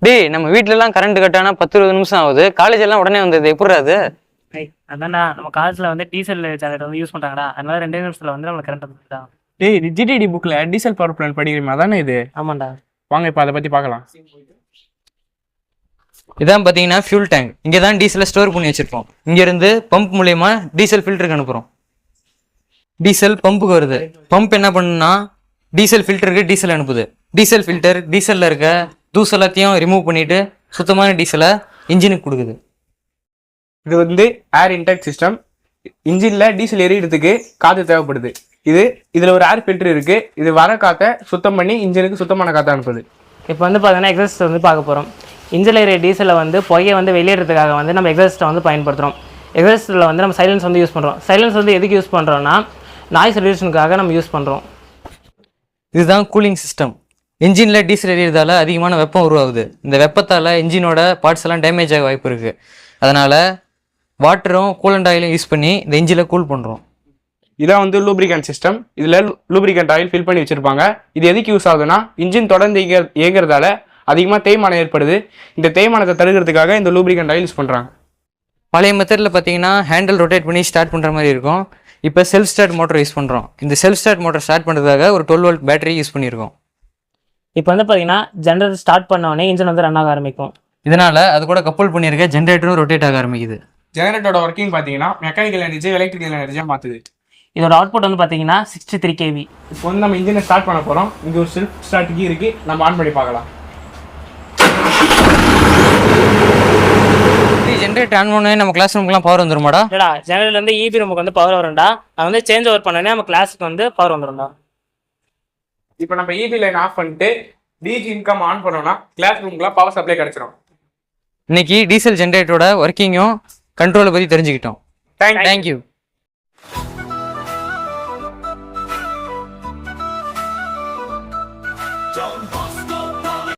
டேய் நம்ம வீட்ல எல்லாம் கரண்ட் கட் ஆனா 10-20 நிமிஷம் ஆகுது. காலேஜ் எல்லாம் உடனே வந்தது. எப்படிடா அது? அதான்டா நம்ம காலேஜ்ல வந்து டீசல் ஜெனரேட்டர் வந்து யூஸ் பண்றாங்கடா. அதனால 2 நிமிஷத்துல வந்து நம்மளுக்கு கரண்ட் வந்துட்டா. டேய் இது ஜிடிடி புக்ல டீசல் பவர் பிளான் படிக்கிறீங்க அதானே இது? ஆமாண்டா. வாங்க இப்போ அதை பத்தி பார்க்கலாம். இதான் பாத்தீங்கன்னா ஃபியூல் டேங்க். இங்க தான் டீசலை ஸ்டோர் பண்ணி வச்சிருப்போம். இங்க இருந்து பம்ப் மூலியமா டீசல் ஃபில்டருக்கு அனுப்புறோம். டீசல் பம்புக்கு வருது. பம்ப் என்ன பண்ணுன்னா டீசல் ஃபில்டருக்கு டீசல் அனுப்புது. டீசல் ஃபில்டர் டீசல்ல இருக்க தூசு எல்லாத்தையும் ரிமூவ் பண்ணிட்டு சுத்தமான டீசலை இன்ஜினுக்கு கொடுக்குது. இது வந்து ஏர் இன்டேக் சிஸ்டம். இன்ஜின்ல டீசல் எரியறதுக்கு காத்து தேவைப்படுது. இதுல ஒரு ஏர் ஃபில்டர் இருக்கு. இது வர காற்றை சுத்தம் பண்ணி இன்ஜினுக்கு சுத்தமான காற்றை அனுப்புது. இப்போ வந்து பார்த்தீங்கன்னா எக்ஸாஸ்ட் வந்து பார்க்க போகிறோம். இன்ஜினில் ஏரியா டீசலை வந்து புகையை வந்து வெளியேறதுக்காக வந்து நம்ம எக்ஸாஸ்ட்டை வந்து பயன்படுத்துகிறோம். எக்ஸாஸ்ட்டில் வந்து நம்ம சைலன்ஸ் வந்து யூஸ் பண்ணுறோம். சைலன்ஸ் வந்து எதுக்கு யூஸ் பண்ணுறோம்னா நாய்ஸ் ரெடியூஷனுக்காக நம்ம யூஸ் பண்ணுறோம். இதுதான் கூலிங் சிஸ்டம். இன்ஜினில் டீசல் எரியறதால அதிகமான வெப்பம் உருவாகுது. இந்த வெப்பத்தால் இன்ஜினோட பார்ட்ஸ் எல்லாம் டேமேஜ் ஆக வாய்ப்பு இருக்குது. அதனால் வாட்டரும் கூலண்ட் ஆயிலும் யூஸ் பண்ணி இந்த இன்ஜினில் கூல் பண்ணுறோம். இதான் வந்து லூப்ரிகன்ட் சிஸ்டம். இதில் லூப்ரிகன்ட் ஆயில் ஃபில் பண்ணி வச்சுருப்பாங்க. இது எதுக்கு யூஸ் ஆகுதுன்னா இன்ஜின் தொடர்ந்து இயங்குறதால அதிகமாக தேய்மானம் ஏற்படுது. இந்த தேய்மானத்தை தடுக்கிறதுக்காக இந்த லூப்ரிகன்ட் ஆயில் யூஸ் பண்ணுறாங்க. பழைய மெத்தடில் பார்த்தீங்கன்னா ஹேண்டில் ரொட்டேட் பண்ணி ஸ்டார்ட் பண்ணுற மாதிரி இருக்கும். இப்போ செல்ஃப் ஸ்டார்ட் மோட்டர் யூஸ் பண்ணுறோம். இந்த செல்ஃப் ஸ்டார்ட் மோட்டர் ஸ்டார்ட் பண்ணுறதுக்காக ஒரு 12 வோல்ட் பேட்டரி யூஸ் பண்ணியிருக்கோம். இப்போ வந்து பார்த்தீங்கன்னா ஜெனரேட்டர் ஸ்டார்ட் பண்ண உடனே இன்ஜின் வந்து ரன் ஆக ஆரம்பிக்கும். இதனால் அது கூட கப்பல் பண்ணியிருக்க ஜென்ரேட்டரும் ரொட்டேட் ஆக ஆரம்பிக்குது. ஜெனரேட்டரோட ஒர்க்கிங் பார்த்தீங்கன்னா மெக்கானிக்கல் எனர்ஜி எலக்ட்ரிக்கல் எனர்ஜியாக மாற்றுது. இதோட அவுட்புட் வந்து பார்த்தீங்கன்னா 63 kV. இப்போ வந்து நம்ம இன்ஜினை ஸ்டார்ட் பண்ண போகிறோம். இங்கே ஒரு செல்ஃப் ஸ்டார்ட் கீ இருக்குது. நம்ம ஆன் பண்ணி பார்க்கலாம். ஜென்ரேட்டர் ஆன் பண்ணே நம்ம கிளாஸ் ரூமுக்குலாம் பவர் வந்துருமாடா? இல்லடா, ஜெனரேட்டர்ல இருந்து ஈபி ரூமுக்கு வந்து பவர் வரும்டா. அது வந்து சேஞ்ச் ஓவர் பண்ணனே நம்ம கிளாஸுக்கு வந்து பவர் வந்துரும்டா. இப்போ நம்ம இபி லைன் ஆஃப் பண்ணிட்டு டிஜி இன்கம் ஆன் பண்ணோம்னா கிளாஸ் ரூமுக்குலாம் பவர் சப்ளை கிடைச்சிடும். இன்னைக்கு டீசல் ஜென்ரேட்டரோட ஒர்க்கிங்கும் கண்ட்ரோலை பற்றி தெரிஞ்சுக்கிட்டோம். தேங்க்யூ. John Bosco.